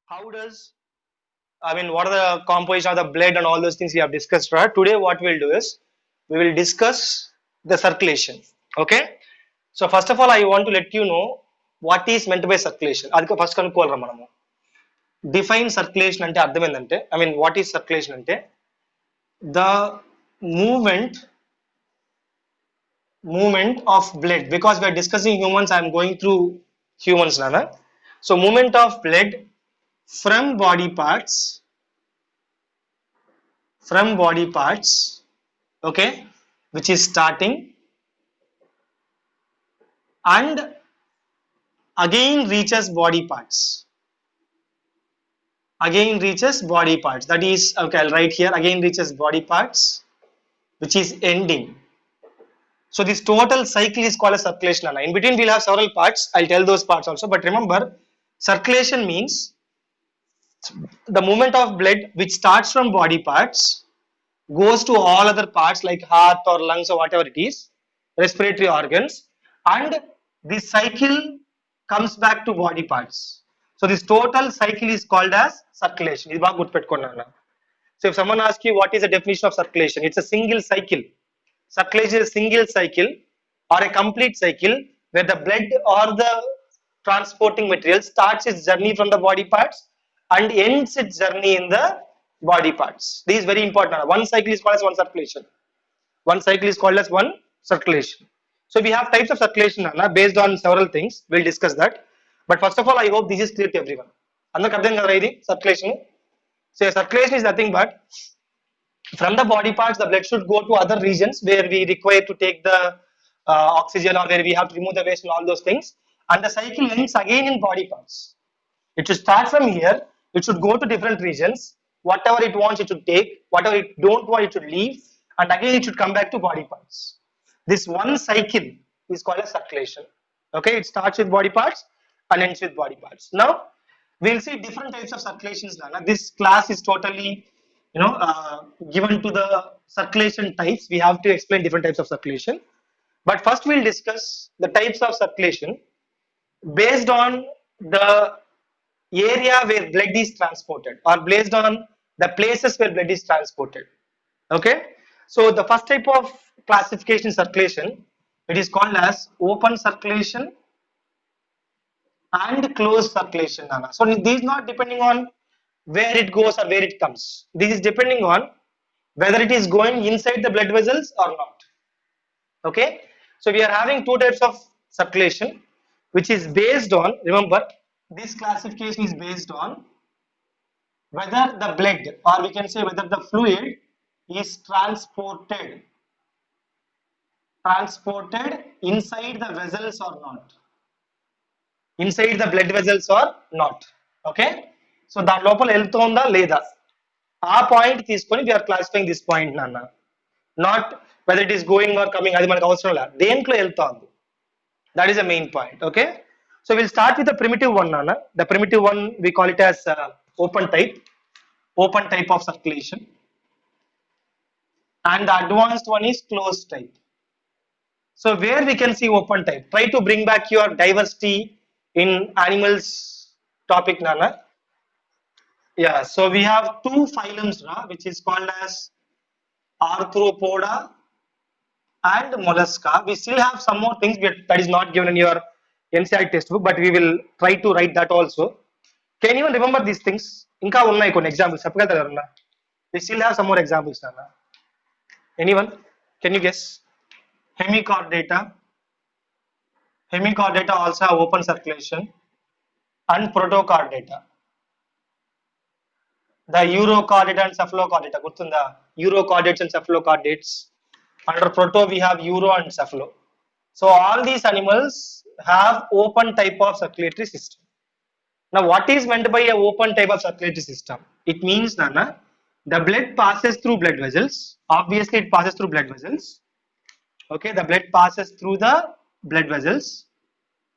how does what are the composition of the blood and all those things we have discussed, right? Today what we'll do is we will discuss the circulation. Okay. So first of all, I want to let you know what is meant by circulation. ಅದಕ್ಕೆ first ಕನ್ಕೋಲ್ರ మనము define circulation అంటే అర్థం ఏంటంటే what is circulation అంటే the movement of blood, because we are discussing humans. I am going through humans nana. So movement of blood from body parts, okay, which is starting and again reaches body parts, that is, okay, I'll write here, again reaches body parts, which is ending. So this total cycle is called as circulation. In between we'll have several parts. I'll tell those parts also, but remember, circulation means the movement of blood which starts from body parts, goes to all other parts like heart or lungs or whatever it is, respiratory organs, and this cycle comes back to body parts. So this total cycle is called as circulation. This baga gurtupeట్టుకోండి. So if someone asks you what is the definition of circulation, it's a single cycle. Circulation is a single cycle or a complete cycle where the blood or the transporting material starts its journey from the body parts and ends its journey in the body parts. This is very important. One cycle is called as one circulation. One cycle is called as one circulation. So we have types of circulation based on several things. We'll discuss that. But first of all, I hope this is clear to everyone. Circulation. So circulation is nothing but from the body parts, the blood should go to other regions where we require to take the oxygen, or where we have to remove the waste and all those things. And the cycle ends again in body parts. It should start from here. It should go to different regions. Whatever it wants, it should take. Whatever it don't want, it should leave. And again, it should come back to body parts. This one cycle is called as circulation. Okay, it starts with body parts and ends with body parts. Now, we'll see different types of circulations. This class is totally given to the circulation types. We have to explain different types of circulation, but first we'll discuss the types of circulation based on the area where blood is transported, or based on the places where blood is transported. Okay, so the first type of classification circulation, it is called as open circulation and closed circulation. So this is not depending on where it goes or where it comes. This is depending on whether it is going inside the blood vessels or not. Okay, so we are having two types of circulation, which is based on, remember, this classification is based on whether the blood, or we can say whether the fluid is transported inside the vessels or not, inside the blood vessels or not. Okay, so దాని లోపల వెళ్తుందా లేదా, ఆ point తీసుకొని we are classifying this point నాన్న, not whether it is going or coming. అది మనకు అవసరం లేదు, దేంట్లో వెళ్తుంది, that is the main point. Okay, so we'll start with the primitive one nana. The primitive one, we call it as open type of circulation, and the advanced one is closed type. So where we can see open type, try to bring back your diversity in animals topic nana. Yeah, so we have two phylums which is called as Arthropoda and Mollusca. We still have some more things that is not given in your NCERT textbook, but we will try to write that also. Can you remember these things? Inka unnai konni examples cheppagalaru. We still have some more examples nana. Anyone? Can you guess? Hemichordata also have open circulation, and Protochordata. The Urochordata and Cephalochordata, gurtunda, Urochordates and Cephalochordates. Under proto we have Uro and Cephalo. So all these animals have open type of circulatory system. Now what is meant by a open type of circulatory system? It means nana, the blood passes through blood vessels. Obviously it passes through blood vessels. Okay, the blood passes through the blood vessels,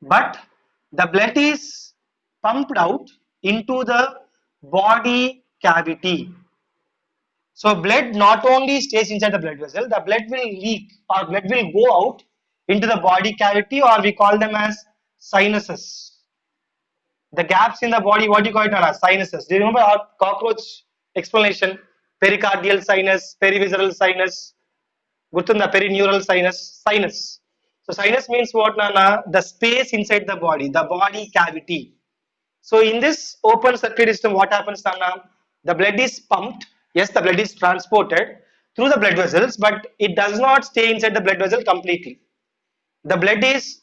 but the blood is pumped out into the body cavity. So blood not only stays inside the blood vessel, the blood will leak, or blood will go out into the body cavity, or we call them as sinuses. The gaps in the body, what do you call it, Nana? Sinuses. Do you remember our cockroach explanation? Pericardial sinus, perivisceral sinus, Gurtunda, perineural sinus. So sinus means what, Nana? The space inside the body cavity. So in this open circulatory system, what happens, Nana? The blood is pumped. Yes, the blood is transported through the blood vessels, but it does not stay inside the blood vessel completely. The blood is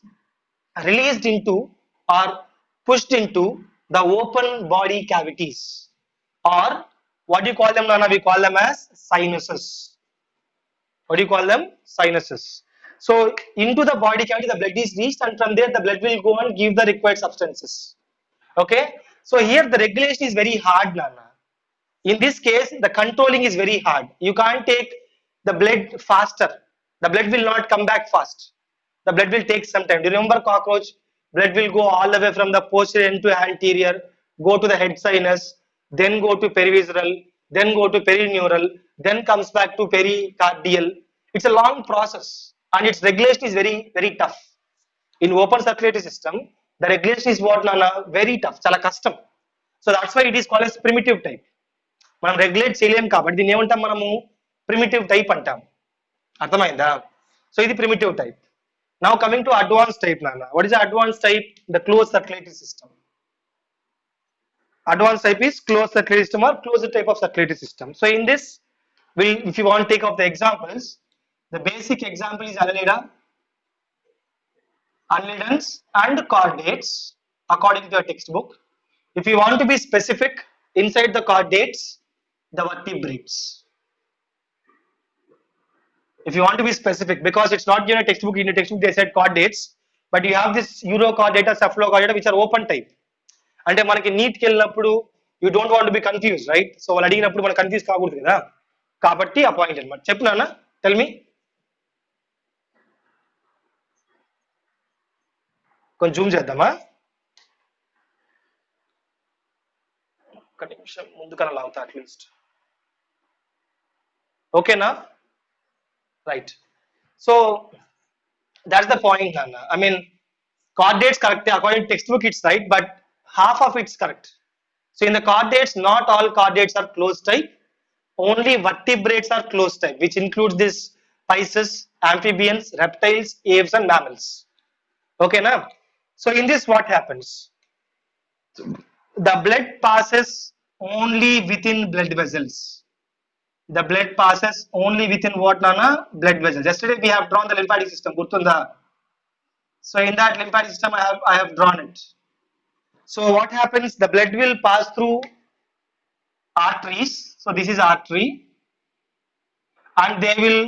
released into or pushed into the open body cavities, or what do you call them, Nana? We call them as sinuses. What do you call them? Sinuses. So into the body cavity, the blood is reached, and from there the blood will go and give the required substances. Okay. So here the regulation is very hard, Nana. In this case, the controlling is very hard. You can't take the blood faster. The blood will not come back fast. The blood will take some time. Do you remember cockroach? Blood will go all the way from the posterior end to anterior, go to the head sinus, then go to perivisceral, then go to perineural, then comes back to pericardial. It's a long process, and its regulation is very, very tough. In open circulatory system, the regulation is what, Nana? Very tough. Chala custom. So that's why it is called as primitive type. మనం regulate చేయలేం కాబట్టి దీన్ని ఏమంటాం మనము primitive type అంటాం అర్థమైందా so ఇది primitive type now coming to advance type నాన్న what is advance type the close circulatory system advanced type is closed circulatory system or closed type of circulatory system. So in this if you want to take up the examples, the basic example is annelida, annelidans and chordates according to your textbook. If you want to be specific, inside the chordates, the vertebrates. If you want to be specific, because it's not given a textbook, in a textbook they said chordates, but you have this urochordata, cephalochordata, which are open type. అంటే మనకి నీట్కి వెళ్ళినప్పుడు you don't want be confuse right so వాళ్ళు అడిగినప్పుడు మనం confuse కాకూడదు కదా కాబట్టి ఆ పాయింట్ అనమాట చెప్పు నాన్న టెల్ మీ కొంచెం జూమ్ చేద్దామా ఒక్క నిమిషం ముందుకన్నా లాగుతా అట్లీస్ట్ ఓకేనా right so that's the point, Nana. I mean, chordates correct according to textbook it's right, but half of it's correct. So in the chordates, not all chordates are closed type. Only vertebrates are closed type, which includes this pisces, amphibians, reptiles, aves, and mammals. Okay, now. So in this, what happens? The blood passes only within blood vessels. The blood passes only within what, Nana? Blood vessels. Yesterday we have drawn the lymphatic system. Gurtunda. So in that lymphatic system, I have drawn it. So what happens? The blood will pass through arteries. So this is artery, and they will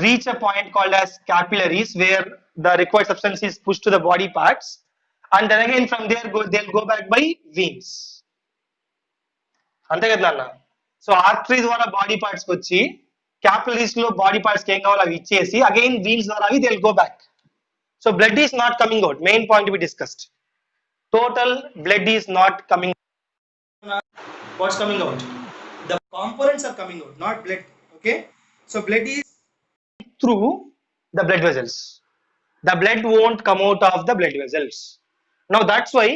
reach a point called as capillaries, where the required substance is pushed to the body parts, and then again from there they'll go back by veins. అంతే కదా నాన్న so artery ద్వారా body parts వచ్చి capillaries లో body parts ఏం కావాలో అవి ఇచ్చేసి అగైన్ వీన్స్ ద్వారా అవి they will go back so blood is not coming out main point to be discussed total blood is not coming. What's coming out? The components are coming out, not blood. Okay, so blood is through the blood vessels. The blood won't come out of the blood vessels. Now that's why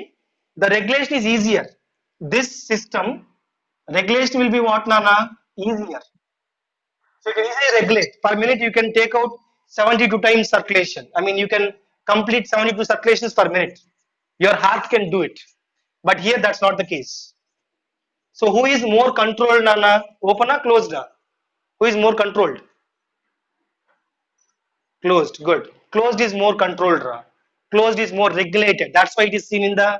the regulation is easier. This system regulation will be what, Nana? Easier. So you can easily regulate. Per minute you can take out 72 times circulation. I mean you can complete 72 circulations per minute. Your heart can do it, but here that's not the case. So who is more controlled, Nana? Open or closed? Who is more controlled? Closed. Good. Closed is more controlled. Closed is more regulated. That's why it is seen in the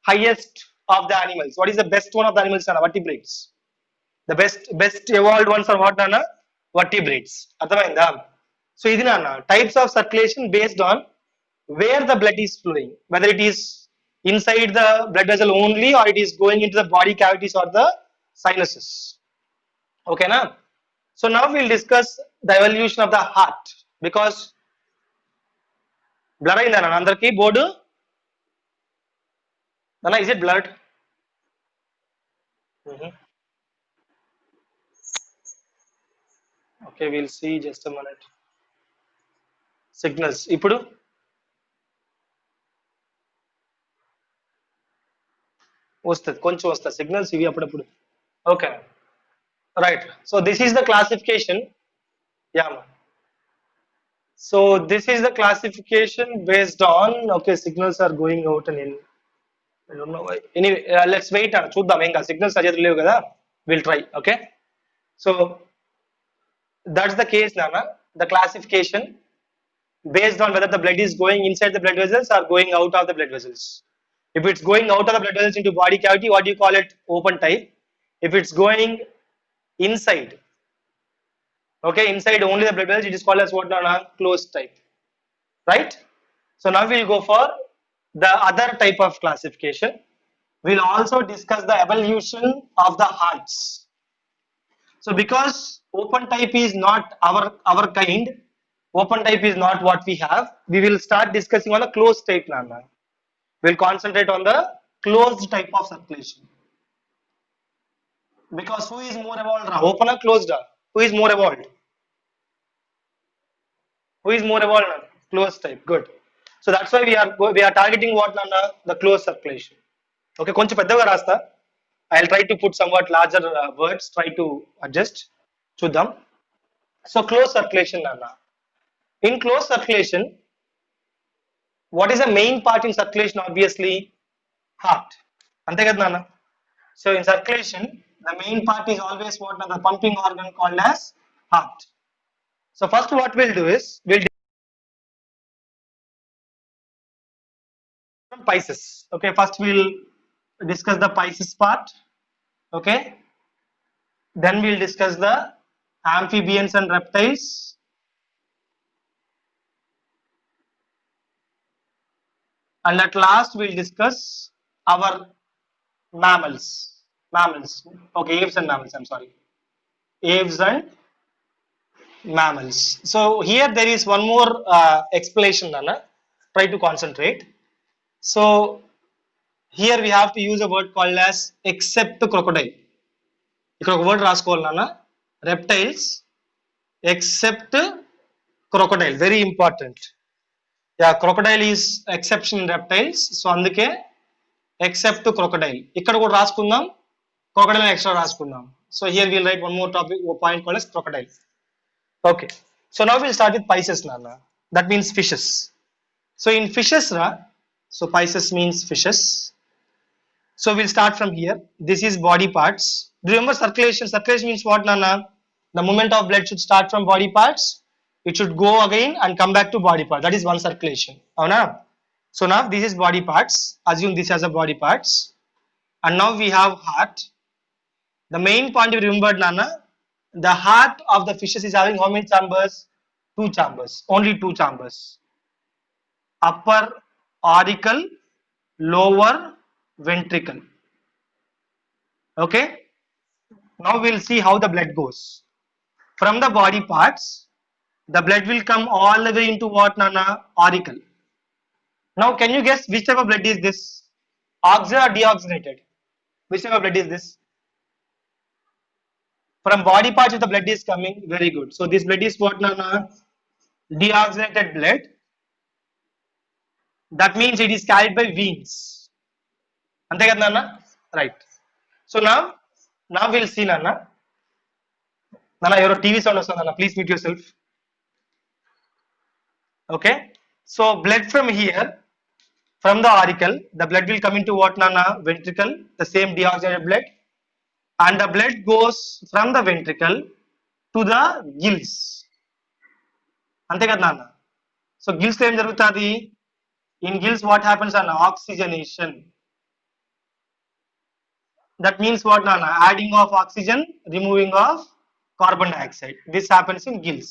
highest of the animals. What is the best one of the animals, Nana? Vertebrates. The best evolved ones are what, Nana? Vertebrates. Adhamainda? So this is, Nana, types of circulation based on where the blood is flowing, whether it is inside the blood vessel only or it is going into the body cavities or the sinuses. Okay, now. So now we'll discuss the evolution of the heart, because blur ayinda nana andarki board nana, is it blurred? Okay, we'll see just a minute. Signals ipudu వస్తుంది కొంచెం వస్తుంది signals ఇవి అప్పుడప్పుడు. Okay right. So this is the classification. Yeah so this is the classification based on okay signals are going out and in I don't know why. Anyway, let's wait and చూద్దాం ఏం కాదు signals సరిగ్గా లేవు కదా will try. Okay so that's the case Nana. The classification based on whether the blood is going inside the blood vessels or going out of the blood vessels. If it's going out of the blood vessels into body cavity, what do you call it? Open type. If it's going inside, okay, inside only the blood vessels, it is called as what Nana? Closed type. Right? So now we'll go for the other type of classification. We'll also discuss the evolution of the hearts. So because open type is not our kind, open type is not what we have, we will start discussing on the closed type Nana. We'll concentrate on the closed type of circulation. Because who is more evolved? Open or closed? Who is more evolved? Who is more evolved? Closed type. Good. So that's why we are targeting what Nana? The closed circulation. Okay, కొంచెం పెద్దగా రాస్తా. I'll try to put somewhat larger words, try to adjust. చూద్దాం. So closed circulation Nana. In closed circulation, what is the main part in circulation? Obviously, heart. అంతే కదా Nana? So in circulation, the main part is always what Nana? The pumping organ called as heart. So first what we'll do is, we'll Pisces. Okay, first we'll discuss the Pisces part. Okay, then we'll discuss the amphibians and reptiles, and at last we'll discuss our mammals. Okay, aves and mammals, I'm sorry, aves and mammals. So here there is one more explanation Nana. Try to concentrate. So here we have to use a word called as except crocodile. ఇక్కడ ఒక word రాసుకోవాలి నాన్న, reptiles except crocodile, very important. Yeah, crocodile is exception in reptiles, so అందుకే except crocodile. ఇక్కడ కూడా రాసుకుందాం, crocodile extra రాసుకుందాం. So here will write one more topic point called as crocodile. Okay, so now we'll start with Pisces Nana. That means fishes. So in fishes so Pisces means fishes. So we'll start from here. This is body parts. Do you remember circulation? Circulation means what Nana? The movement of blood should start from body parts, it should go again and come back to body part. That is one circulation. Avana? So now this is body parts. Assume this as a body parts. And now we have heart. The main point you remembered Nana, the heart of the fishes is having how many chambers? 2 chambers. Only 2 chambers. Upper auricle, lower ventricle. Okay, now we'll see how the blood goes. From the body parts, the blood will come all the way into what Nana? Auricle. Now can you guess which type of blood is this? Oxygen or deoxygenated? Which type of blood is this? From body parts if the blood is coming, very good. So this blood is what Nana? Deoxygenated blood. That means it is carried by veins. Ante kada Nana? Right. So now we'll see Nana. Nana, your TV sound vastunda Nana, please mute yourself. Okay, so blood from here, from the auricle, the blood will come into what Nana? Ventricle, the same deoxygenated blood, and the blood goes from the ventricle to the gills. Ante kada Nana? So gills lo em jarugutadi? In gills what happens Nana? Oxygenation. That means what Nana? Adding of oxygen, removing of carbon dioxide. This happens in gills.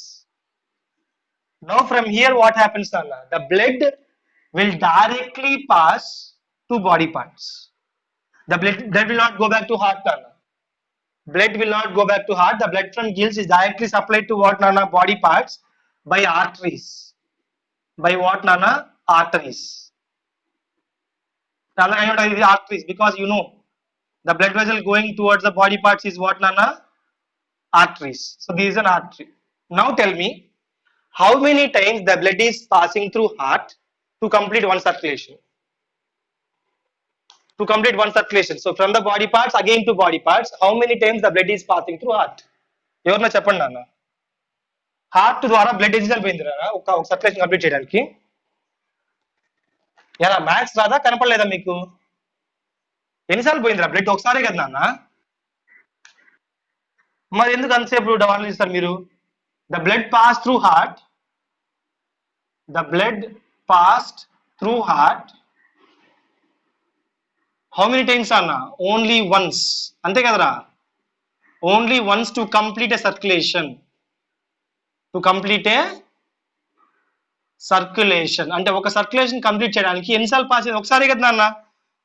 Now from here what happens Nana? The blood will directly pass to body parts. The blood will not go back to heart Nana. Blood will not go back to heart. The blood from gills is directly supplied to what Nana? Body parts by arteries. By what Nana? Arteries. Nana, I know the arteries because you know the blood vessel going towards the body parts is what Nana? Arteries. So this is an artery. Now tell me, how many times the blood is passing through heart to complete one circulation? to complete one circulation. So from the body parts again to body parts, how many times the blood is passing through heart? ఎవరన్నా చెప్పండి నాన్న. Heart ద్వారా blood ఎన్నిసార్లు పోయింది రా ఒక circulation complete చేయడానికి? ఎలా మ్యాథ్స్ రాదా, కనపడలేదా మీకు? ఎన్నిసార్లు పోయిందిరా బ్లడ్? ఒకసారే కదా నాన్న. మరి ఎందుకు అంతసేపు ఆలోచిస్తారు మీరు? The blood pass through heart, the blood passed through heart how many times అన్న? ఓన్లీ వన్స్, అంతే కదరా? Only once to complete a circulation. To complete A circulation అంటే ఒక సర్క్యులేషన్ కంప్లీట్ చేయడానికి ఎన్నిసార్లు పాస్ అయింది? ఒకసారి కదా నాన్న.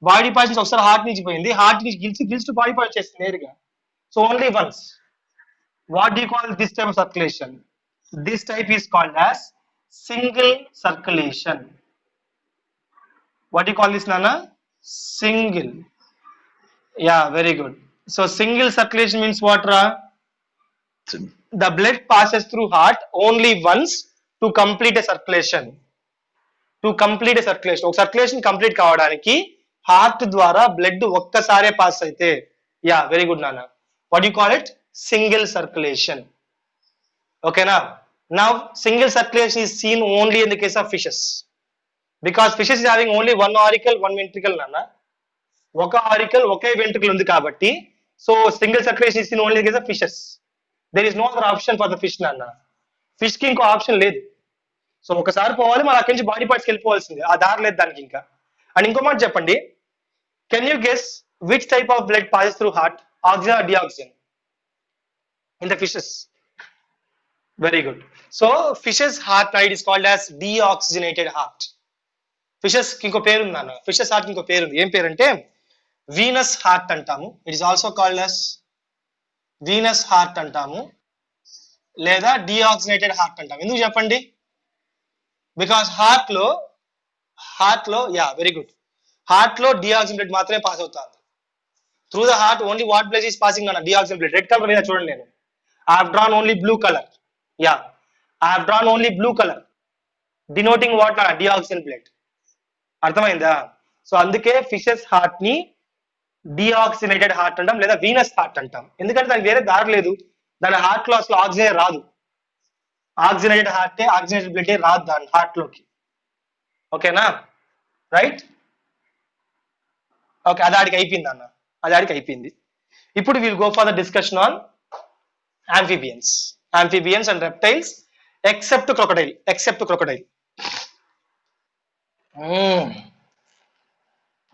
బాడీ పార్ట్స్ నుంచి ఒకసారి హార్ట్ నుంచి పోయింది, హార్ట్ నుంచి గిల్స్ టు బాడీ పార్ట్స్ చేస్తుంది నేరుగా. So only once. What do call this type of circulation? This type is called as single circulation. What do call this నాన్న? Single. Yeah, very good. So single circulation means what ra? The blood passes through heart only once to complete a circulation. To complete a circulation. ఒక circulation complete కావడానికి heart ద్వారా blood ఒక్కసారే pass అయితే, yeah very good నాన్న. What you call it? Single circulation. ఓకేనా? Now single circulation is seen only in the case of fishes. Because fishes is having only one auricle, one ventricle నాన్న. ఒక ఆరికల్ ఒకే ventricle ఉంది కాబట్టి, so single circulation is in only in case of fishes. There is no other option for the fish నాన్న. Fish కి ఇంకో option లేదు. So ఒకసారి పోవాలి, మరి అక్కడి నుంచి బాడీ పార్ట్స్కి వెళ్ళిపోవాల్సింది, ఆ దారి లేదు దానికి ఇంకా. అండ్ ఇంకో మాట చెప్పండి, can you guess which type of blood passes through heart? Oxygen or deoxygen in the fishes? Very good. So fishes heart right is called as deoxygenated heart. Fishes కి ఇంకో పేరు ఉంది నాన్న. ఫిషెస్ హార్ట్ కి ఇంకో పేరు ఉంది. ఏం పేరు అంటే వీనస్ హార్ట్ అంటాము. It is also called as venous heart అంటాము, లేదా డీఆక్సిజనేటెడ్ హార్ట్ అంటాము. ఎందుకు చెప్పండి? బికాస్ హార్ట్ లో యా వెరీ గుడ్, హార్ట్ లో డీఆక్సిజన్ బ్లడ్ మాత్రమే పాస్ అవుతుంది. Through the heart only what blood is passing అన్న? Deoxygen blood. రెడ్ కలర్ మీద చూడండి, నేను I have drawn only blue colour. Yeah, I have drawn only blue colour denoting what? Deoxygen blood. అర్థమైందా? So అందుకే fishes heart ని deoxygenated heart అంటాం, లేదా Venus heart అంటాం. ఎందుకంటే దానికి వేరే దారి లేదు. దాని హార్ట్ లో అసలు ఆక్సిజన్ రాదు. ఆక్సిజనేటెడ్ హార్టే, ఆక్సిజనేటెడ్ బ్లడ్ రాదు దాని హార్ట్ లోకి. ఓకేనా? రైట్. ఓకే, అది ఆడికి అయిపోయింది అన్న, అది ఆడికి అయిపోయింది. ఇప్పుడు will go for the discussion on amphibians and reptiles except crocodile.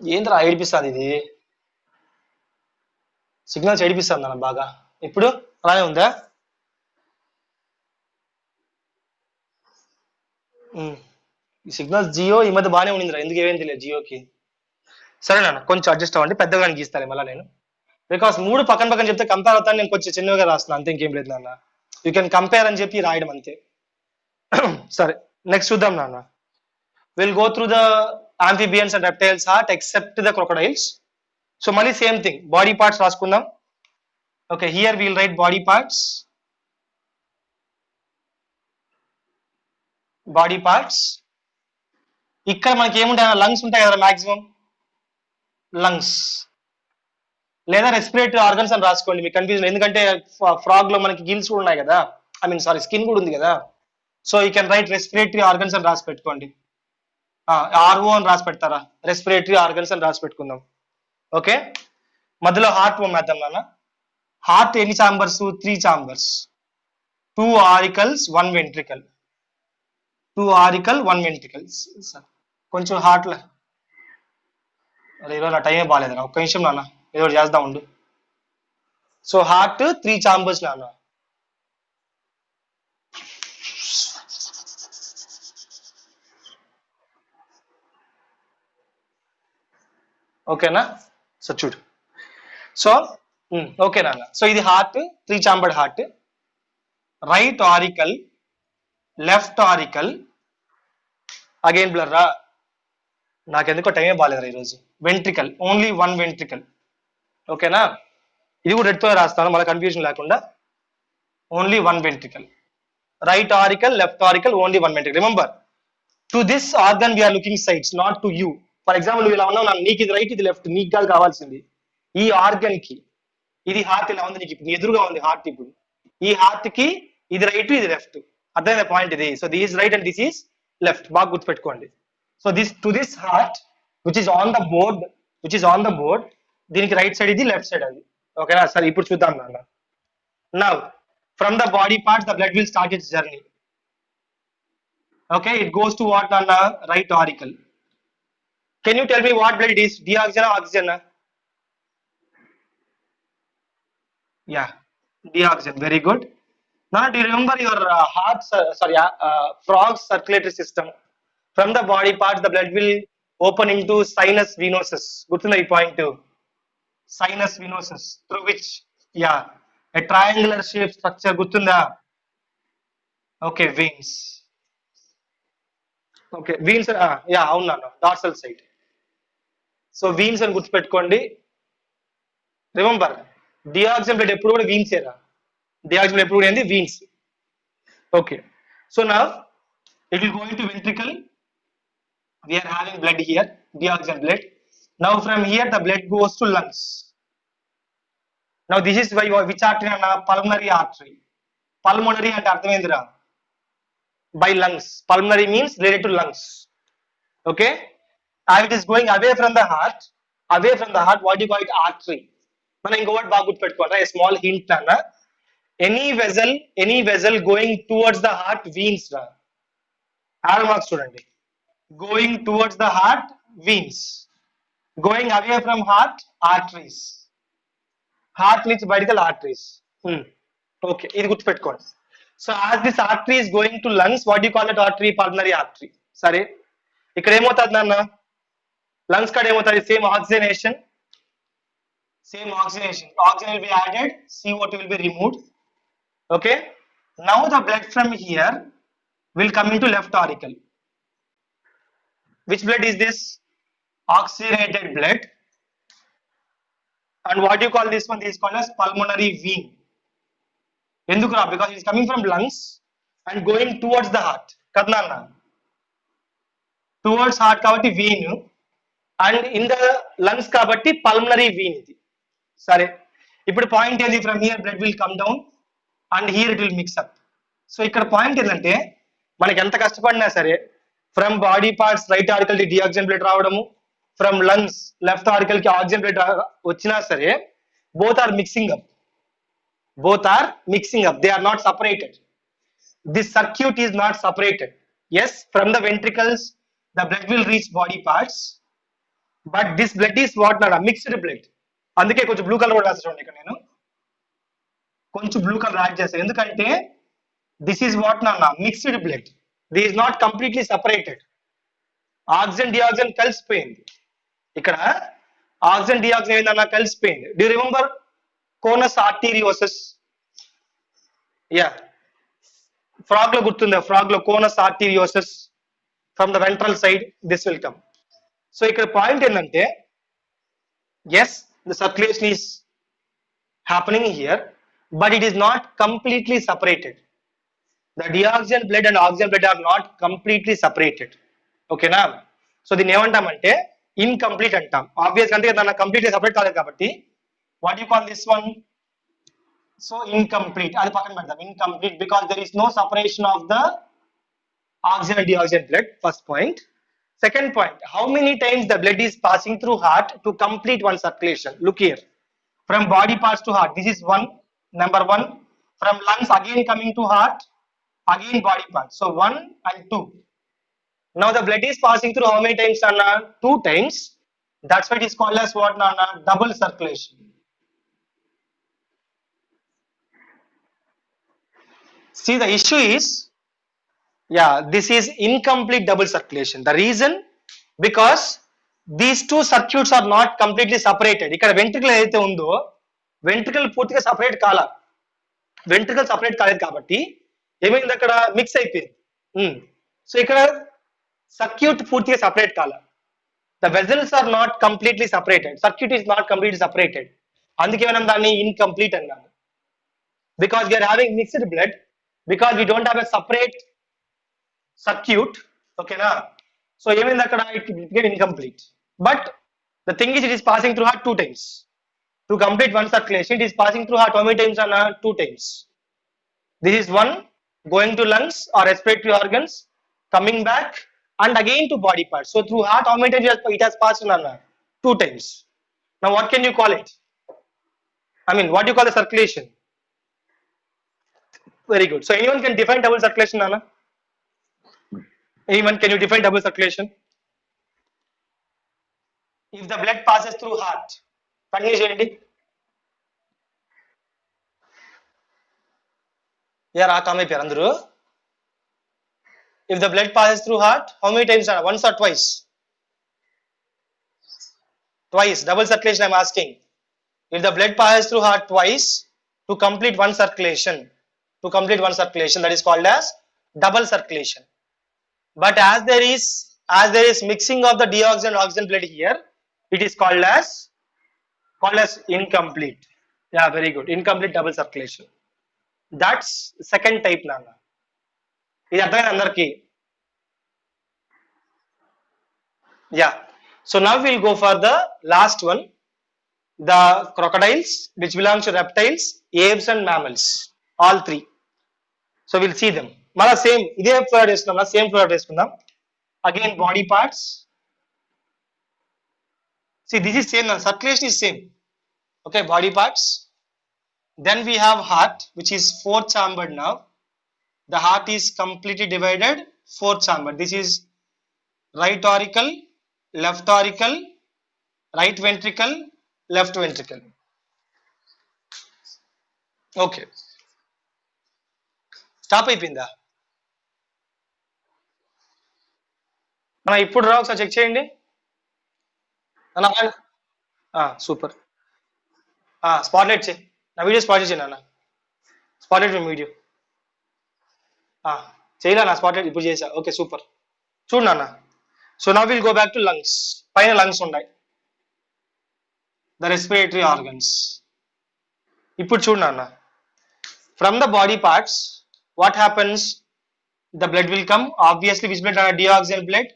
ఏంద్రా ఏడిపిస్తుంది ఇది? సిగ్నల్స్ ఏడిపిస్తుంది అన్న బాగా. ఇప్పుడు అలానే ఉందా? ఈ సిగ్నల్స్ జియో ఈ మధ్య బాగానే ఉండిందిరా, ఎందుకు ఏమేం తెలియదు జియోకి. సరే నాన్న, కొంచెం అడ్జస్ట్ అవ్వండి, పెద్దగా గీస్తాను మళ్ళీ నేను. బికాస్ మూడు పక్కన చెప్తే కంపేర్ అవుతాను, నేను కొంచెం చిన్నగా రాస్తున్నాను, అంతే, ఇంకేం లేదు నాన్న. యూ కెన్ కంపేర్ అని చెప్పి రాయడం అంతే. సరే, నెక్స్ట్ చూద్దాం నాన్న. Will go through the amphibians and reptiles heart except the crocodiles. So mali same thing, body parts raskundaam. Okay, here we will write body parts. ఇక్కడ మనకి ఏముంటాయి? లంగ్స్ ఉంటాయి కదా మాక్సిమం, లంగ్స్ లేదా రెస్పిరేటరీ ఆర్గన్స్ అని రాసుకోండి, మీకు కన్ఫ్యూజన్. ఎందుకంటే ఫ్రాగ్ లో మనకి గిల్స్ కూడా ఉన్నాయి కదా, స్కిన్ కూడా ఉంది కదా. So you can write respiratory organs అని రాసి పెట్టుకోండి. ఆర్ఓ అని రాసి పెడతారా? రెస్పిరేటరీ ఆర్గన్స్ అని రాసి పెట్టుకుందాం. ఓకే, మధ్యలో హార్ట్ వేద్దాం నాన్న. హార్ట్ ఎన్ని chambers? 3 chambers, 2 auricles 1 ventricle. 2 auricle 1 ventricle. కొంచెం హార్ట్ లో ఈరోజు నా టైమే బాగాలేదురా, ఒక్క నిమిషం నాన్న, ఏదో చేద్దాం ఉండు. సో హార్ట్ 3 చాంబర్స్ నాన్న. ఓకేనా? సో చూడు, సో ఓకే నాన్న. సో ఇది heart, 3 chambered heart. Right auricle, left auricle, again blur రా, నాకెందుకో టైమే బాగాలేదురా ఈరోజు. Ventricle, only 1 ventricle. ఓకేనా? ఇది కూడా రెడ్తో రాస్తాను మళ్ళీ కన్ఫ్యూజన్ లేకుండా. Only 1 ventricle. Right auricle, left auricle, only 1 ventricle. Remember, to this organ we are looking sides, not to you. For example నువ్వు ఇలా ఉన్నావు, నాకు నీకు ఇది రైట్ ఇది లెఫ్ట్, నీకు కాదు కావాల్సింది ఈ ఆర్గన్ కి. ఇది హార్ట్ ఇలా ఉంది, నీకు ఇప్పుడు ఎదురుగా ఉంది హార్ట్, ఇప్పుడు ఈ హార్ట్ కి ఇది రైట్ ఇది లెఫ్ట్, అర్థమైన పాయింట్ ఇది. So this right and this is left, బాగా గుర్తుపెట్టుకోండి. So this to this heart which is on the board, దీనికి రైట్ సైడ్ ఇది, లెఫ్ట్ సైడ్ అది. ఓకేనా? సరే ఇప్పుడు చూద్దాం నాన్న. Now from the body parts the blood will start it's journey. Okay, it goes to what on the right auricle. Can you tell me what blood it is? Deoxygen or oxygen? Yeah, deoxygen. Very good. Now, do you remember your frog's circulatory system? From the body parts, the blood will open into sinus venosus. Good to know point two. Sinus venosus, through which, yeah, a triangular shape structure. Good to know. Okay, veins. Okay, veins yeah అవునా, dorsal side. So veins అని గుర్తుపెట్టుకోండి. Remember డియాక్సిజన్ blood ఎప్పుడు కూడా veins ఏరా, డియాక్సిజన్ blood ఎప్పుడు కూడా ఏంది veins. Okay, so now it will go into ventricle. we are having blood here, deoxygen blood. Now from here the blood goes to lungs. Now this is why which artery ana? Pulmonary artery. Pulmonary అంటే అర్థం ఏందిరా? By lungs. Pulmonary means related to lungs. Okay, and it is going away from the heart. What do you call it? Artery. మనం ఇంకో word బాగా గుర్తుపెట్టుకోవాలి. A small hint అన్న, any vessel going towards the heart, veins రా. ఆరో marks చూడండి. Going towards the heart, veins. Going away from heart, arteries. Heart నుంచి బయటికి arteries. Okay, ఇది గుర్తుపెట్టుకోండి. So as this artery is going to lungs, what do you call that artery? Pulmonary artery. సరే, ఇక్కడ ఏమవుతుంది నాన్న? లంగ్స్ కాడ ఏమవుతుంది? Same oxygenation. Oxygen will be added, CO2 will be removed. Okay, now the blood from here will come into left auricle. Which blood is this? Oxygenated blood. And what do you call this one? This is called as pulmonary vein. ఎందుకురా? Because it's coming from lungs and going towards the heart కదా నాన్న, towards heart కాబట్టి vein, and in the lungs కాబట్టి pulmonary vein ఇది. సరే, ఇప్పుడు point ఏంది? From here blood will come down and here it will mix up. So ఇక్కడ point ఏంటంటే మనకి ఎంత కష్టపడినా సరే, from body parts right article కి డియాక్సిజన్ బ్లడ్ రావడము, ఫ్రమ్ లంగ్స్ లెఫ్ట్ ఆర్టికల్ కి ఆక్సిజన్ బ్లడ్ వచ్చినా సరే, both are mixing up. They are not separated. This circuit is not separated. Yes, from the ventricles the blood will reach body parts, but this blood is what not a mixed blood. అందుకే కొంచెం blue colour కూడా రాసి చూడండి. ఇక్కడ నేను కొంచెం blue colour add చేస్తాను, ఎందుకంటే దిస్ ఈజ్ వాట్ నాన్న mixed blood. This is not completely separated. Oxygen deoxygen కలిసిపోయింది. ఇక్కడ ఆక్సిజన్ డియాక్సిజన్ ఏందన్నా కలిసిపోయింది. Do you remember conus arteriosus? Yeah, frog లో గుర్తుందా? ఫ్రాగ్ లో conus arteriosus from the ventral side this will come. So ఇక్కడ point ఏంటంటే, as the circulation is happening here, but it is not completely separated. The deoxygen blood and oxygen blood are not completely separated. ఓకేనా? So దీన్ని ఏమంటామంటే incomplete అంటాం. Obvious అంటే దాన్ని completely separate కాలేదు కాబట్టి what do you call this one? So incomplete. అది పక్కన పెడదాం. Incomplete because there is no separation of the oxygen and deoxygen blood. First point. Second point, how many times the blood is passing through heart to complete one circulation? Look here, from body parts to heart, this is one, number one. From lungs again coming to heart, again body parts. So 1 and 2. Now the blood is passing through how many times, Anna? 2 times. That's why it is called as what, Anna? Double circulation. See, the issue is, yeah, this is incomplete double circulation. The reason, because these two circuits are not completely separated. ఇక్కడ ventricle ఏదైతే ఉందో, ventricle పూర్తిగా separate కాల, ventricle separate కాలేదు కాబట్టి ఏమైంది, అక్కడ mix అయిపోయింది. సో ఇక్కడ సర్క్యూట్ పూర్తిగా సెపరేట్ కాల. The vessels are not completely separated. Circuit is not completely separated. అందుకే మనం దాన్ని incomplete అన్నాము. Because we are having mixed blood, because we don't have a separate circuit. Okay na? So ఏమైంది అక్కడ, it became incomplete. but the thing is it is passing through heart 2 times. To complete one circulation, it is passing through heart how many times, Anna? 2 times. This is one going to lungs or respiratory organs, coming back and again to body parts. So through heart how many times it has passed, Anna? 2 times. Now what can you call it? I mean, what do you call the circulation? Very good. So anyone can define double circulation, Anna? Anyone, can you define double circulation? If the blood passes through heart, continue చేయండి. యార్ ఆ com అయిపోయారు అందరూ. If the blood passes through heart, how many times? Once or twice? Twice. Double circulation I'm asking. If the blood passes through heart twice to complete one circulation, that is called as double circulation. But as there is mixing of the deoxygen and oxygen blood here, it is called as incomplete. Yeah, very good. Incomplete double circulation. That's second type, Nana. ఇది అర్థమైంది అందరికి? Yeah. So now we'll go for the last one, the crocodiles, which belongs to reptiles, apes and mammals, all three. So we'll see them. Mala same ఇదే fluoride వేసుకుందాం, same fluoride వేసుకుందాం. Again body parts. See, this is same now. Circulation is same. Okay, body parts. Then we have heart, which is 4 chambered now. The heart is completely divided 4 chambered. This is right auricle, left auricle, right ventricle, left ventricle. Okay. Stop అయిపోయిందా? మన ఇప్పుడు రా ఒకసారి check చేయండి. Super. Spotlight చేయి, నా video spotlight చేయి నాన్న. స్పాట్లైట్ వీడియో చేయలే నా స్పాట్లైట్ ఇప్పుడు చేసా. Okay super. చూడు నాన్న. So now will go back to lungs. పైన లంగ్స్ ఉన్నాయి, ద రెస్పిరేటరీ ఆర్గన్స్. ఇప్పుడు చూడు నాన్న, from the body parts what happens? The blood will come. Obviously which blood? Deoxygen blood,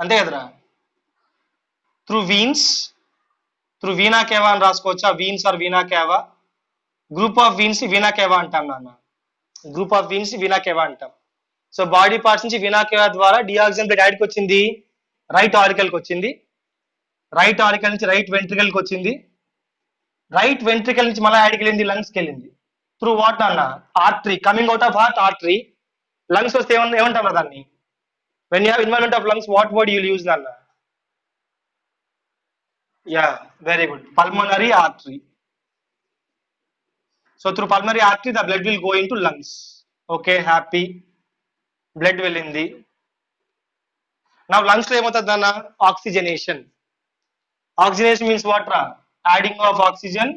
అంతే కదరా. Through veins, through vena cava అని రాసుకోవచ్చా? Veins or vena cava. Group of veins vena cava అంటాం నాన్న. Group of veins vena cava అంటాం. So body parts నుంచి vena కేవా ద్వారా డిఆక్సిజన్ blood యాడ్కి వచ్చింది, రైట్ ఆరికల్కి వచ్చింది. రైట్ ఆరికల్ నుంచి రైట్ వెంట్రికల్కి వచ్చింది. రైట్ వెంట్రికల్ నుంచి మళ్ళీ యాడ్కి వెళ్ళింది, లంగ్స్కి వెళ్ళింది. త్రూ వాట్ అన్న? Artery. Coming out of heart artery. Lungs వస్తే ఏమంటాం దాన్ని? When you have involvement of lungs, what word you use నాన్న? Yeah, very good. Pulmonary artery. So through pulmonary artery, the blood will go into lungs. Okay, happy. Blood will in the. Now lungs lo emotadana? Oxygenation. Oxygenation means what? Adding of oxygen,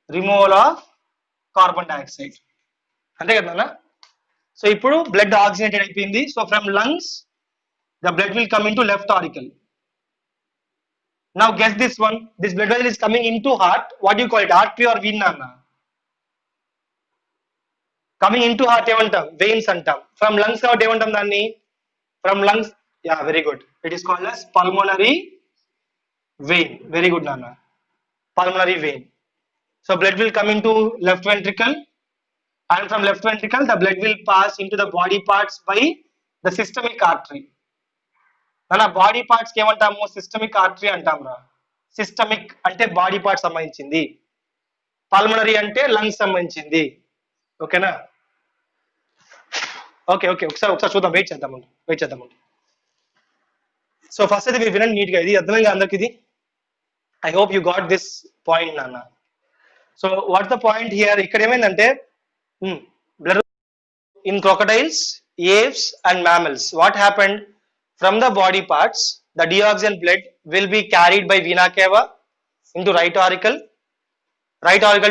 removal of carbon dioxide. Ante kadana? So ipudu blood oxygenated ayipindi. So from lungs, the blood will come into left auricle. Now guess this one. This blood vessel is coming into heart. What do you call it? Artery or vein anna? Coming into heart evantam? Veins antam. From lungs out evantam danni? From lungs, yeah, very good. It is called as pulmonary vein. Very good nana. Pulmonary vein. So blood will come into left ventricle, and from left ventricle the blood will pass into the body parts by the systemic artery. మన body parts కి ఏమంటాము? Systemic artery అంటాం రా. Systemic అంటే body part సంబంధించింది, pulmonary అంటే lungs సంబంధించింది. ఓకేనా? ఓకే ఓకే, ఒకసారి చూద్దాం. వెయిట్ చేద్దామండి. సో ఫస్ట్ అయితే మీరు వినండి నీట్గా. ఇది అర్థమైంది అందరికి? ఇది I hope you got this point నాన్న. So what's the point here? ఇక్కడ ఏమైందంటే blood in crocodiles, apes and mammals, what happened? From the body parts, the deoxygen blood will be carried by vena cava into right auricle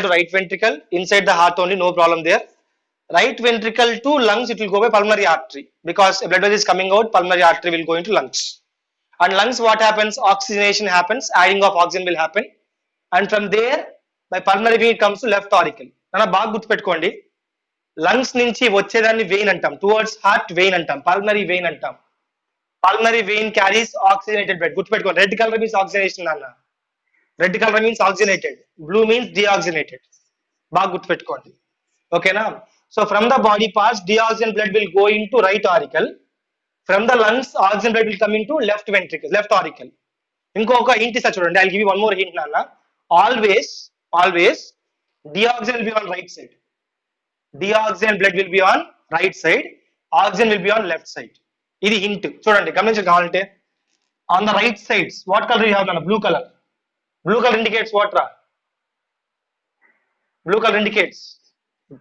to right ventricle, inside the heart only, no problem there. Right ventricle to lungs, it will go by pulmonary artery, because blood vessel is coming out, pulmonary artery will go into lungs. And lungs, what happens? Oxygenation happens, adding of oxygen will happen, and from there by pulmonary vein it comes to left auricle. Nana baga gurtu pettukondi, lungs nunchi vachedani vein antam, towards heart vein antam, pulmonary vein antam. Pulmonary vein carries oxygenated blood. Good peట్టుకోండి. Red color means oxygenation అన్న. Red color means oxygenated. Blue means deoxygenated. బాగా గుర్తుపెట్టుకోండి. ఓకేనా? So from the body parts, deoxygen blood will go into right auricle. From the lungs, oxygen blood will come into left ventricle, left auricle. ఇంకొక hint ఇస్తా చూడండి. I'll give you one more hint నాన్న. Always deoxygen will be on right side. Deoxygen blood will be on right side. Oxygen will be on left side. ఇది hint. చూడండి గమనించండి కావాలంటే. On the right sides, what color you have నాన్న? Blue color. Blue color indicates what ra? Blue color indicates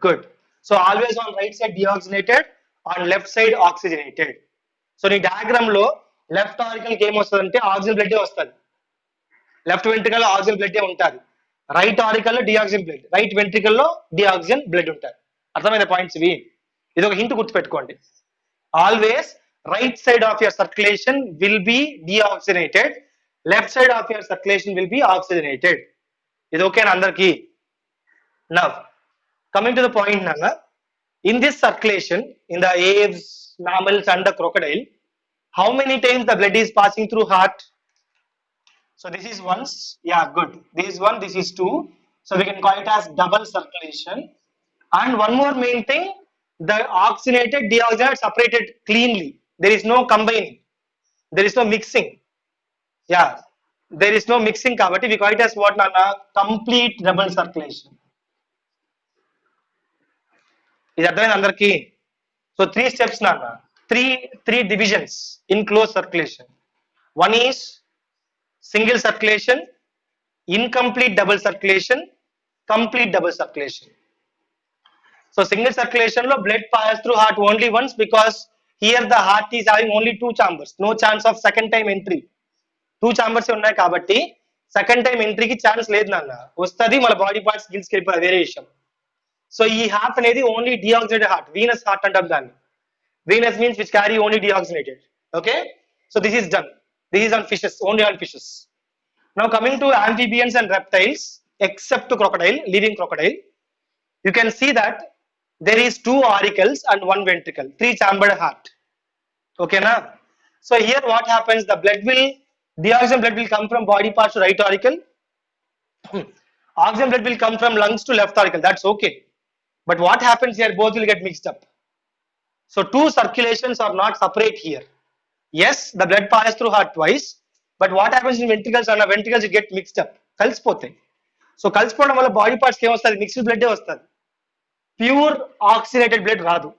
good. So always on right side deoxygenated, on left side oxygenated. So నీ diagram లో left auricle కి ఏమొస్తుందంటే oxygen blood వస్తుంది. Left ventricle లో oxygen blood ఉంటుంది. Right ఆరికల్ లో డిఆక్సిజన్ blood, right ventricle లో డిఆక్సిజన్ blood ఉంటుంది. అర్థమైన పాయింట్స్ ఇవి. ఇది ఒక హింట్ గుర్తుపెట్టుకోండి. Always right side of your circulation will be deoxygenated, left side of your circulation will be oxygenated. ఇది ఓకేనా అందరికి? Now coming to the point నాన్న, in this circulation in the aves, mammals and the crocodile, how many times the blood is passing through heart? So this is once, yeah, good. This is one, this is two. So we can call it as double circulation. And one more main thing, the oxygenated, deoxygenated separated cleanly. There is no combining. There is no mixing. Yeah, there is no mixing. Kabatti we call it as what nana? Complete double circulation. Is that andarki? So three steps nana. Three divisions in closed circulation. One is single circulation, incomplete double circulation, complete double circulation. So single circulation lo blood passes through heart only once, because here the heart is having only two chambers, no chance of second time entry. Two chambers ఉన్నాయి కాబట్టి second time ఎంట్రీకి chance లేదు నాన్న. వస్తుంది మన body parts gills కి వేరే విషయం. So ఈ హార్ట్ అనేది only deoxygenated heart, Venus heart అంటాం దాన్ని. Venus means which carry only deoxygenated. Okay, so this is done. This is on fishes, only on fishes. Now coming to amphibians and reptiles, except to crocodile, living crocodile, you can see that there is two auricles and one ventricle, three chambered heart. Okay na? So here what happens, the deoxygen blood will come from body parts to right auricle. Oxygen blood will come from lungs to left auricle. That's okay. But what happens here, both will get mixed up. So two circulations are not separate here. Yes, the blood passes through heart twice, but what happens in ventricles? And ventricles it get mixed up, కలిసిపోతాయి. So కలిసిపోవడం వల్ల body parts ఏమొస్తుంది? Mixed blood వస్తుంది. Pure oxygenated blood రాదు,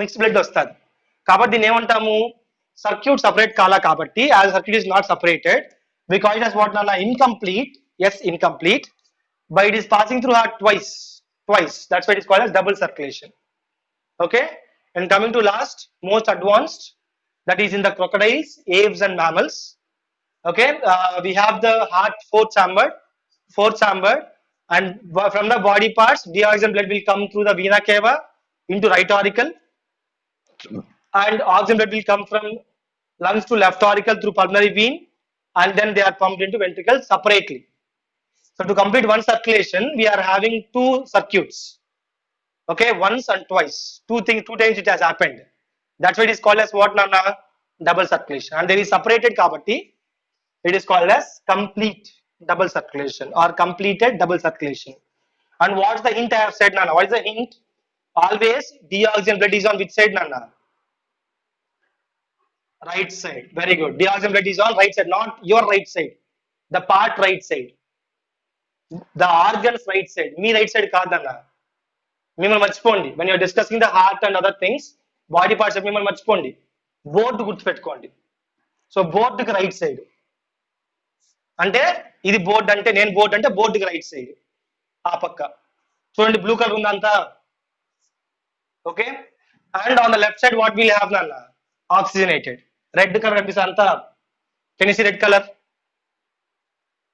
mixed blood వస్తుంది. కాబట్టి దీన్ని ఏమంటాము? సర్క్యూట్ సపరేట్ కాలా కాబట్టి, as circuit is not separated, we call it as what nana? Incomplete. Yes, incomplete, but it is passing through heart twice. That's why it is called as double circulation. Okay, and coming to last, most advanced, that is in the crocodiles, aves and mammals. Okay, we have the heart four chambered, and from the body parts deoxygen blood will come through the vena cava into right auricle, and oxygen blood will come from lungs to left auricle through pulmonary vein, and then they are pumped into ventricles separately. So to complete one circulation we are having two circuits. Okay, once and twice, two times it has happened. That's why it is called as what nana? Double circulation. And there is separated kabatti, it is called as complete double circulation or completed double circulation. And what's the hint I have said nana? What is the hint? Always deoxygen blood is on which side nana? Right side. Very good. Deoxygen blood is on right side, not your right side. The part right side. The organs right side. Me right side kaadana. మిమ్మల్ని మర్చిపోండి. when you are discussing the heart and other things, body parts మిమ్మల్ని మర్చిపోండి, board గుర్తుపెట్టుకోండి. So బోర్డుకి right side అంటే ఇది board, అంటే నేను బోర్డు అంటే బోర్డుకి రైట్ సైడ్ ఆ పక్క చూడండి, బ్లూ కలర్ ఉందంతా. Okay, and on the left side what will have నాన్న? ఆక్సిజనేటెడ్. రెడ్ కలర్ కనిపిస్తుంది అంతా, can you see red colour?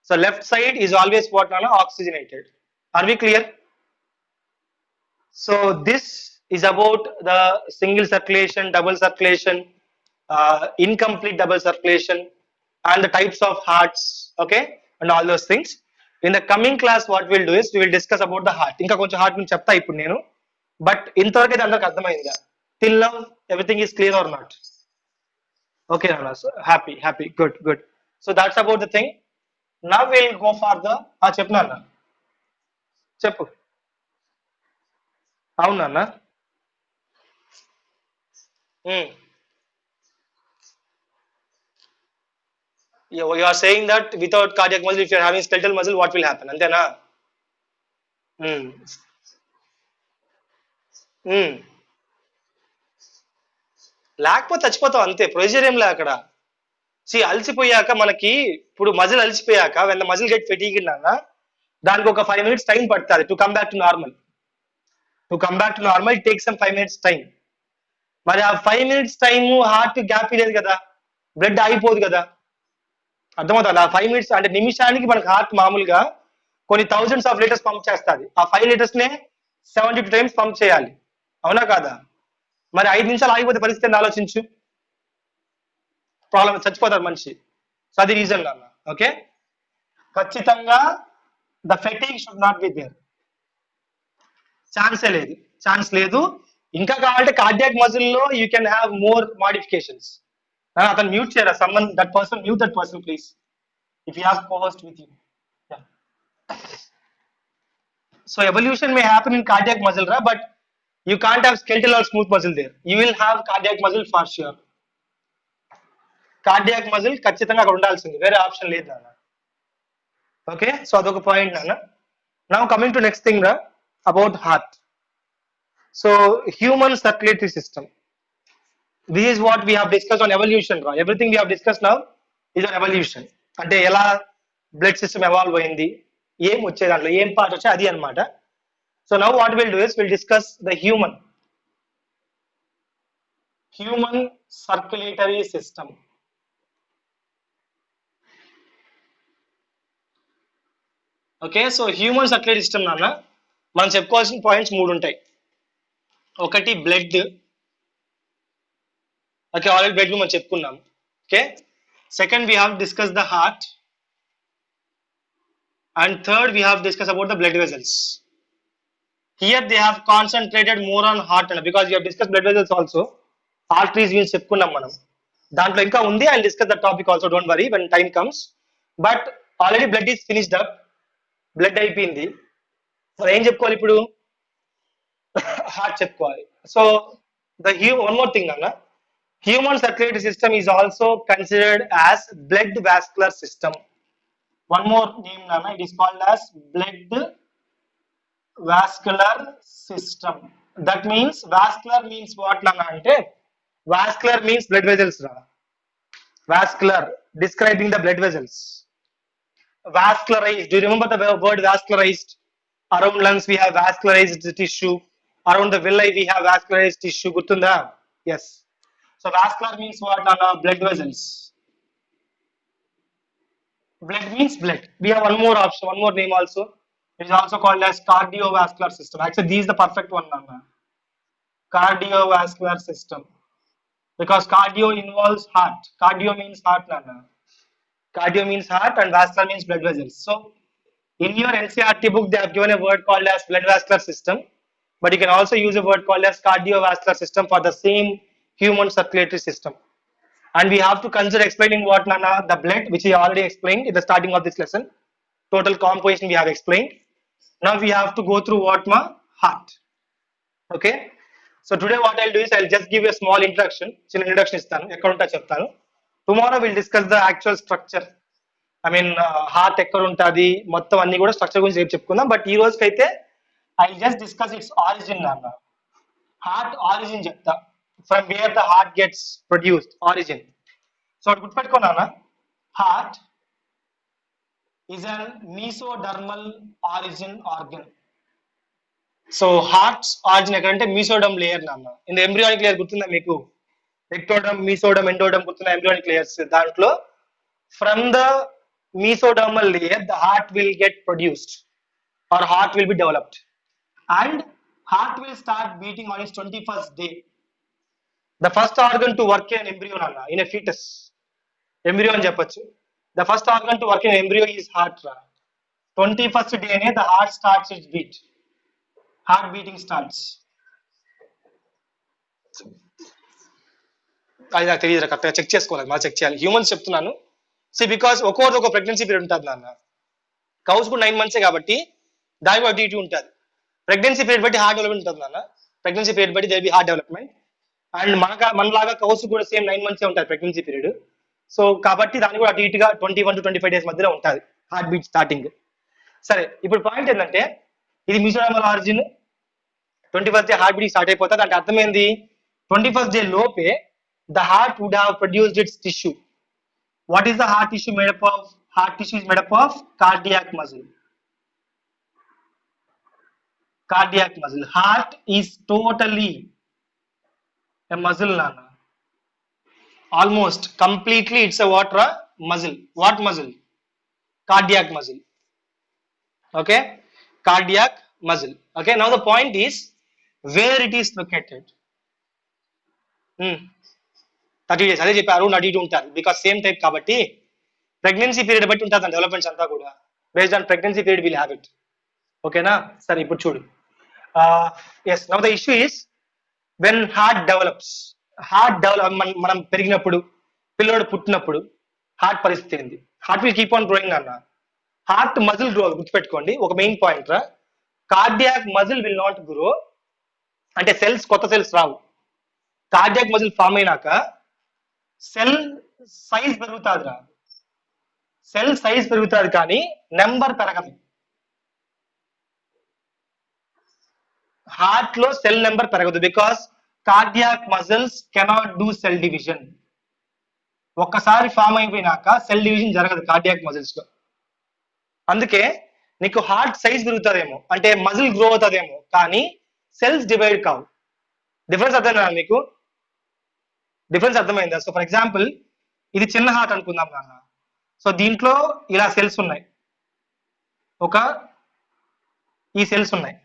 So left side is always what నాన్న? Oxygenated. Are we clear? So this is about the single circulation, double circulation, incomplete double circulation, and the types of hearts, okay, and all those things. In the coming class what we'll do is we will discuss about the heart. Inka koncha heart gurinchi chepta ippudu nenu, but intavarake andarku ardhamainda? Till now everything is clear or not? Okay, Nana. So happy. Good. So that's about the thing. Now we'll go for the చెప్పు నాన్న చెప్పు అవును నాన్న Hmm. You are saying that without cardiac muscle, if you are having skeletal muscle, what will happen? Antena? Hmm. Hmm. లేకపోతే చచ్చిపోతావు అంతే procedure ఏం లే అక్కడ అలసిపోయాక మనకి ఇప్పుడు మజిల్ అలసిపోయాక when the muscle get fatigued నాన్న దానికి ఒక 5 minutes టైం పడుతుంది to come back to normal it takes some 5 minutes time మరి ఆ 5 minutes టైం హార్ట్ గ్యాప్ లేదు కదా బ్లడ్ ఆగిపోదు కదా అర్థమవుతుంది ఆ 5 minutes అంటే నిమిషానికి మనకి హార్ట్ మామూలుగా కొన్ని థౌజండ్స్ ఆఫ్ లీటర్స్ పంప్ చేస్తుంది ఆ 5 liters నే 72 times పంప్ చేయాలి అవునా కాదా మరి 5 నిమిషాలు ఆగిపోతే పరిస్థితి ఆలోచించు ప్రాబ్లం చచ్చిపోతారు మనిషి సో అది రీజన్ అన్న ఓకే ఖచ్చితంగా the fatigue should not be there chance లేదు ఇంకా కావాలంటే కార్డియాక్ మజిల్ లో you can have more modifications అతను మ్యూట్ చేయరా summon that person mute that person please if you have co-host with you yeah. So evolution may happen in cardiac muscle but you can't have skeletal or smooth muscle there you will have cardiac muscle for sure cardiac muscle ఖచ్చితంగా అక్కడ ఉండాల్సింది వేరే option లేదు నాన్న okay so అదొక point నాన్న now coming to next thing about heart so human circulatory system this is what we have discuss on evolution everything we have discuss now is on evolution అంటే ఎలా blood system evolve అయింది ఏం వచ్చే దాంట్లో ఏం part వచ్చే అది అనమాట so now what will do is will discuss the human circulatory system okay so human circulatory system నాన్న మనం చెప్పుకోవాల్సిన పాయింట్స్ 3 ఉంటాయి ఒకటి బ్లడ్ ఓకే ఆల్రెడీ బ్లడ్ మనం చెప్పుకున్నాం okay second we have discuss the heart and third we have discuss about the blood vessels here they have concentrated more on heart and because you have discuss blood vessels also arteries wheels చెప్పుకున్నాం మనం దాంట్లో ఇంకా ఉంది I discuss the topic also don't worry when time comes but already blood is finished up blood అయిపోయింది మరి ఏం చెప్పుకోవాలి ఇప్పుడు హార్ట్ చెప్పుకోవాలి so the one more thing అన్న human circulatory system is also considered as blood vascular system one more name నాన్న it is called as blood vascular system that means vascular means what నాన్న అంటే vascular means blood vessels రా vascular describing the blood vessels vascularized do you remember the word vascularized around lungs we have vascularized tissue around the villi we have vascularized tissue gurtunda yes so vascular means what nana blood vessels blood means blood we have one more option one more name also it is also called as cardiovascular system actually this is the perfect one nana cardiovascular system because cardio involves heart cardio means heart nana cardio means heart and vascular means blood vessels so in your NCERT book they have given a word called as blood vascular system but you can also use a word called as cardiovascular system for the same human circulatory system and we have to consider explaining what nana the blood which I already explained in the starting of this lesson total composition we have explained now we have to go through what ma heart okay so today what I'll do is I'll just give you a small introduction చిన్న introduction ఇస్తాను ఎక్కడ ఉంటా చెప్తాను tomorrow we'll discuss the actual structure I mean heart ఎక్కడ ఉంటుంది మొత్తం అన్ని కూడా స్ట్రక్చర్ గురించి రేపు చెప్పుకుందాం బట్ ఈ రోజుకైతే I just discuss its origin నాన్న హార్ట్ ఆరిజిన్ చెప్తా from where the heart gets produced origin so అది గుర్తుపెట్టుకో నాన్న heart is an mesodermal origin organ so heart's origin ఎక్కడంటే మీసోడమ్ లేయర్ నాన్న ఇన్ ద ఎంబ్రియానిక్ లేయర్ గుర్తుందా మీకు ఎక్టోడమ్ మీసోడమ్ ఎండోడమ్ గుర్తున్న ఎంబ్రియానిక్ లేయర్స్ దాంట్లో from the mesodermal layer the heart will get produced or heart will be developed and heart will start beating on its 21st day the first organ to work in an embryo nana in a fetus embryo అని చెప్పొచ్చు the first organ to work in an embryo is heart 21st day నే the heart starts its beat heart beating starts అది నాకు తెలియదు, కరెక్ట్గా check చేసుకోవాలి, మళ్ళీ check చేయాలి. హ్యూమన్స్ చెప్తున్నాను. బికాస్ ఒక్కొక్కటి ఒక ప్రెగ్నెన్సీ పీరియడ్ ఉంటుంది నాన్న. కౌస్ కూడా 9 months కాబట్టి దాని అటు ఇటు ఉంటుంది. ప్రెగ్నెన్సీ పీరియడ్ బట్టి హార్ట్ డెవలప్మెంట్ ఉంటుంది నాన్న. ప్రెగ్నెన్సీ పీరియడ్ బట్టి they be heart development. And మనలాగా కౌస్ కూడా సేమ్ 9 months ఉంటుంది ప్రెగ్నెన్సీ పీరియడ్. సో కాబట్టి దాని కూడా అటు ఇటుగా 21 to 25 days మధ్యలో ఉంటుంది హార్ట్ బీట్ స్టార్టింగ్. సరే, ఇప్పుడు పాయింట్ ఏంటంటే ఇది mesodermal origin. 21st day heart beat start అయిపోతుంది. అంటే అర్థమైంది 21st day లోపే the heart would have produced its tissue. What is the heart tissue made up of? Heart tissue is made up of cardiac muscle. Cardiac muscle. Heart is totally a muscle, nana. Almost completely it's a what muscle. What muscle? Cardiac muscle. Okay, cardiac muscle. Okay, now the point is where it is located. 30 days అదే చెప్పి around అటు ఇటు ఉంటారు. Because same type కాబట్టి pregnancy period బట్టి ఉంటుంది developments అంతా కూడా. Based on pregnancy period will have it. ఓకేనా? సరే, ఇప్పుడు చూడు. Yes, now the issue is when heart develops. మనం పెరిగినప్పుడు, పిల్లోడు పుట్టినప్పుడు హార్ట్ పరిస్థితి ఏంది? Heart will keep on growing అన్న. హార్ట్ మజిల్ గ్రో, గుర్తుపెట్టుకోండి ఒక మెయిన్ పాయింట్ రా. Cardiac muscle will not grow, అంటే సెల్స్, కొత్త సెల్స్ రావు. కార్డియాక్ మజిల్ ఫామ్ అయినాక సెల్ సైజ్ పెరుగుతుంది రా. సెల్ సైజ్ పెరుగుతుంది కానీ నెంబర్ పెరగదు. హార్ట్ లో సెల్ నెంబర్ పెరగదు because cardiac muscles cannot do cell division. ఒక్కసారి ఫామ్ అయిపోయినాక సెల్ డివిజన్ జరగదు కార్డియాక్ మజిల్స్ లో. అందుకే నీకు హార్ట్ సైజ్ పెరుగుతుందేమో, అంటే మజిల్ గ్రో అవుతుందేమో, కానీ సెల్స్ డివైడ్ కావు. డిఫరెన్స్ అర్థమైందా మీకు? డిఫరెన్స్ అర్థమైందా? సో ఫర్ ఎగ్జాంపుల్ ఇది చిన్న హార్ట్ అనుకుందాం నాన్న. సో దీంట్లో ఇలా సెల్స్ ఉన్నాయి, ఈ సెల్స్ ఉన్నాయి.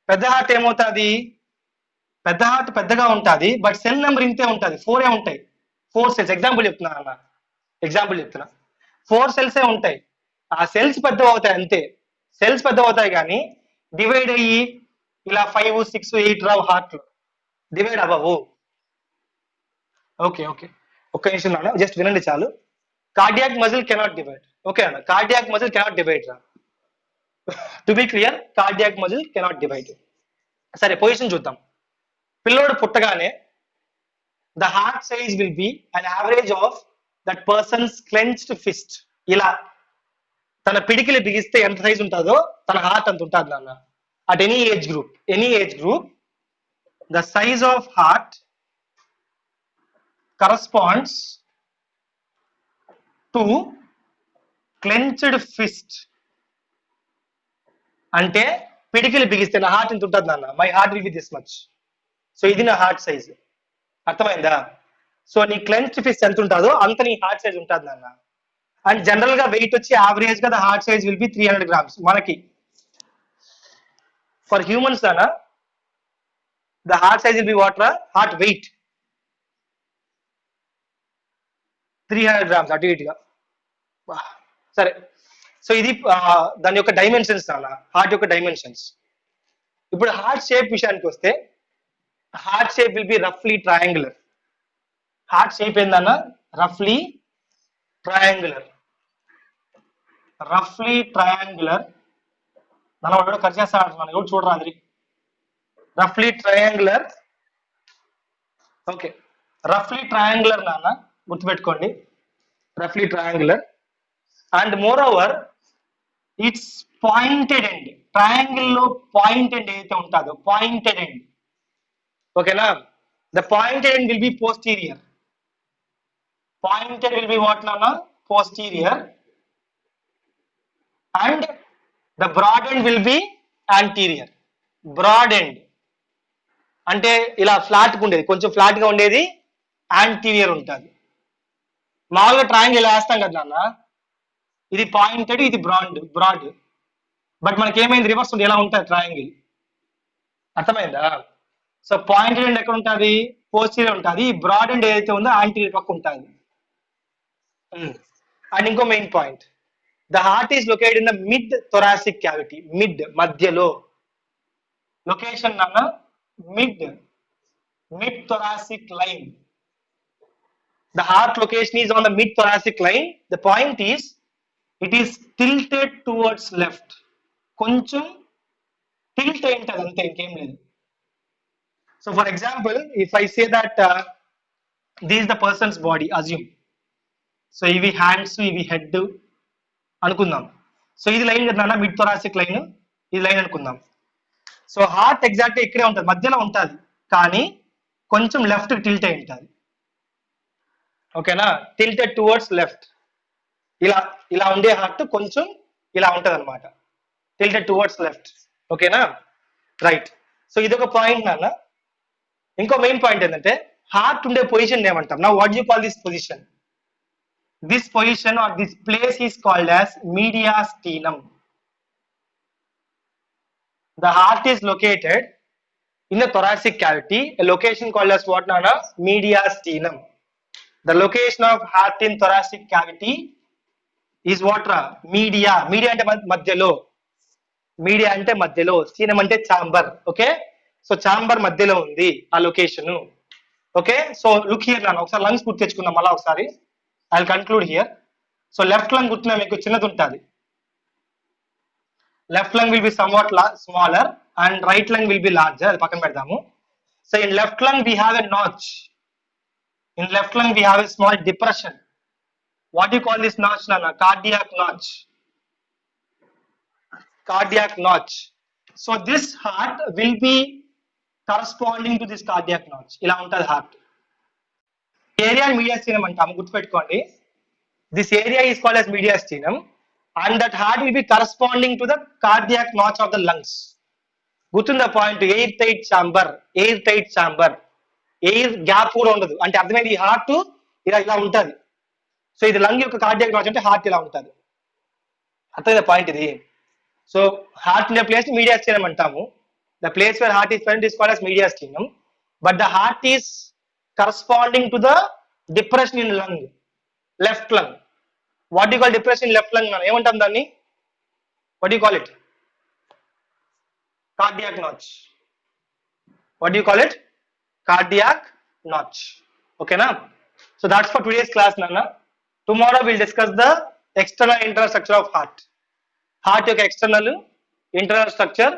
పెద్ద హార్ట్ ఏమవుతుంది? పెద్ద హార్ట్ పెద్దగా ఉంటుంది, బట్ సెల్ నెంబర్ ఇంతే ఉంటుంది, 4 ఉంటాయి. 4 cells. ఎగ్జాంపుల్ చెప్తున్నా అన్న, 4 cells ఉంటాయి. ఆ సెల్స్ పెద్ద అవుతాయి అంతే. సెల్స్ పెద్ద అవుతాయి కానీ డివైడ్ అయ్యి ఇలా 5, 6, 8 రావు హార్ట్ లో, డివైడ్ అవ్వవు. ఓకే, ఒక్క నిమిషం నాన్న, జస్ట్ వినండి చాలు. Cardiac muscle cannot divide. Okay అన్న, కార్డియాక్ మజిల్ కెనాట్ డివైడ్ రా. To be clear, cardiac muscle cannot divide. సరే, పొజిషన్ చూద్దాం. పిల్లోడు పుట్టగానే the heart size will be an average of that person's clenched fist. ఇలా తన పిడికిలి బిగిస్తే ఎంత సైజ్ ఉంటుందో తన హార్ట్ అంత ఉంటుంది నాన్న. At any age group the size of heart corresponds to clenched fist. అంటే పిడికిలి బిగిస్తే నా హార్ట్ ఇంత ఉంటుంది నాన్న, my heart will be this much. So ఇది నా హార్ట్ సైజ్, అర్థమైందా? సో నీ క్లెన్చ్డ్ ఫిస్ట్ ఎంత ఉంటుందో అంత నీ హార్ట్ సైజ్ ఉంటుంది నాన్న. అండ్ జనరల్ గా వెయిట్ వచ్చి యావరేజ్ గా the heart size will B 300 grams మనకి. ఫర్ హ్యూమన్స్ నాన్న the heart size will be what రా? హార్ట్ వెయిట్ 300 grams అటు ఇటుగా. సరే, సో ఇది దాని యొక్క డైమెన్షన్స్ నాన్న, హార్ట్ యొక్క డైమెన్షన్స్. ఇప్పుడు హార్ట్ షేప్ విషయానికి వస్తే హార్ట్ షేప్ విల్ బి రఫ్లీ ట్రయాంగులర్. హార్ట్ షేప్ ఏందన్నా? రఫ్లీ ట్రయాంగులర్. నన్ను వాడు కట్ చేస్తాడు, మనం ఎవరు చూడరా అందరి. రఫ్లీ ట్రయాంగులర్. ఓకే, రఫ్లీ ట్రయాంగులర్ నాన్న, గుర్తుపెట్టుకోండి, రఫ్లీ triangular. And moreover its pointed end. Triangle లో పాయింట్ ఎండ్ ఏదైతే ఉంటుందో పాయింటెడ్ ఎండ్, ఓకేనా? The pointed end will be posterior. Pointed will be what నాన్న? Posterior. And the broad end will be anterior. Broad end అంటే ఇలా flat గా ఉండేది, కొంచెం ఫ్లాట్ గా ఉండేది యాంటీరియర్ ఉంటుంది. మామూలుగా ట్రయాంగిల్ ఇలా వేస్తాం కదా నాన్న, ఇది పాయింటెడ్, ఇది బ్రాడ్. బట్ మనకి ఏమైంది? రివర్స్ ఉంది, ఎలా ఉంటుంది ట్రయాంగిల్, అర్థమైందా? సో పాయింటెడ్ ఎండ్ ఎక్కడ ఉంటుంది? పోస్టీరియర్ ఉంటుంది. బ్రాడ్ ఎండ్ ఏదైతే ఉందో యాంటీరియర్ పక్క ఉంటుంది. అండ్ ఇంకో main point, the heart is located in the mid thoracic cavity. Mid, మధ్యలో. లొకేషన్ నాన్న mid thoracic line. The heart location is on the mid thoracic line. The point is it is tilted towards left. కొంచెం tilt అయింటది అంతే, ఇంకేం లేదు. So for example, if I say that this is the person's body, assume. So ఇవి hands, ఇవి head అనుకుందాం. So ఇది line కదా mid thoracic line, ఇది లైన్ అనుకుందాం. సో హార్ట్ ఎగ్జాక్ట్ ఇక్కడే ఉంటుంది, మధ్యలో ఉంటుంది, కానీ కొంచెం లెఫ్ట్ టిల్ట్ అయి ఉంటుంది. ఓకేనా, టిల్టెడ్ టువర్డ్స్ లెఫ్ట్. ఇలా ఇలా ఉండే హార్ట్ కొంచెం ఇలా ఉంటుంది అనమాట, టిల్టెడ్ టువర్డ్స్ లెఫ్ట్. ఓకేనా, రైట్. సో ఇదొక పాయింట్ నాన్న. ఇంకో మెయిన్ పాయింట్ ఏంటంటే హార్ట్ ఉండే పొజిషన్ ఏమంటాం? నా what you call this position? This position or this place is called as mediastinum. The heart is located in the thoracic cavity, a location called as what, Nana? Mediastinum. The location of heart in thoracic cavity is what? Media. Media ante madhyalo. Media ante madhyalo. Stinum ante chamber. Okay. So chamber madhyalo undi aa location. Okay. So look here Nana. Okasari lungs put techukunna malla okasari. I'll conclude here. So left lung gutna meeku chinnadu untadi. Left lung will be somewhat smaller and right lung will be larger. Adi pakkana pedamu. So in left lung we have a notch. In left lung we have a small depression. What do you call this notch, Nana? Cardiac notch. Cardiac notch. So this heart will be corresponding to this cardiac notch. Ila untadi heart. Area mediastinum antamu, గుర్తుపెట్టుకోండి. This area is called as mediastinum and that heart will be corresponding to the cardiac notch of the lungs. గుర్తుందా point? Air tight chamber, air tight chamber, air gap కూడా ఉండదు. అంటే అర్థమైంది, ఈ heart ఇలా ఇలా ఉంటుంది. సో ఇది లంగ్ యొక్క కార్డియాక్ నాచ్ అంటే హార్ట్ ఇలా ఉంటుంది. అర్థమైందా పాయింట్ ఇది? సో హార్ట్ ఉండే ప్లేస్ మీడియాస్టినం అంటాము. The place where heart is present is called as mediastinum, but the heart is corresponding to the depression in lung, left lung. What do you call depression in left lung? ఏమంటాం దాన్ని? What do you call it? Cardiac notch. What do you call it? Cardiac notch. Okay na? So that's for today's class, Nana. Tomorrow we'll discuss the external internal structure of heart. Heart యొక్క external internal structure